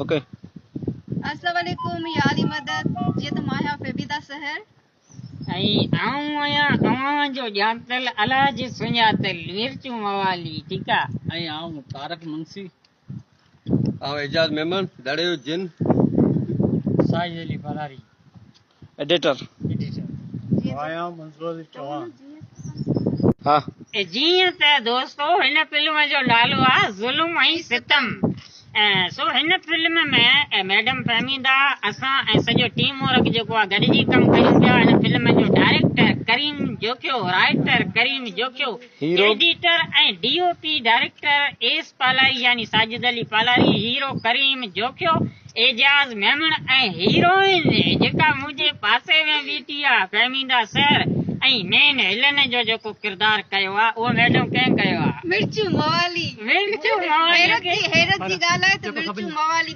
Okay अस्सलाम वालेकुम या अली मदद जी त माया फेबिदा सहर आऊं आहियां अवां जो ॼातल अलाज सुञातल मिर्चूं मवाली ठीकु आहे। आऊं तारक मुंशी आऊं एजाज मेमन दड़े जिन साजिद अली फरारी एडिटर आया मंसूर अली चौहान हाँ जीअं त दोस्तो हिन फिल्म जो नालो आहे ज़ुल्म ऐं सितम। सो हिन फिल्म में मैडम फहमीदा असां ऐं सॼो टीम वर्क जेको आहे गॾिजी कमु कयूं पिया। हिन फिल्म जो डायरेक्टर करीम जोखियो, राइटर करीम जोखियो, एडिटर ऐं डीओपी डायरेक्टर एस पालारी यानी साजिद अली पालारी, हीरो करीम जोखियो, एजाज मेमन ऐं हीरोइन जेका मुंहिंजे पासे में बीठी आहे फहमीदा सर ऐं मेन विलन जो जेको किरदारु कयो आहे उहो मैडम कंहिं कयो आहे मिर्चू मवाली मिर्चू मवाली हैरत जी ॻाल्हि आहे त मिर्चू मवाली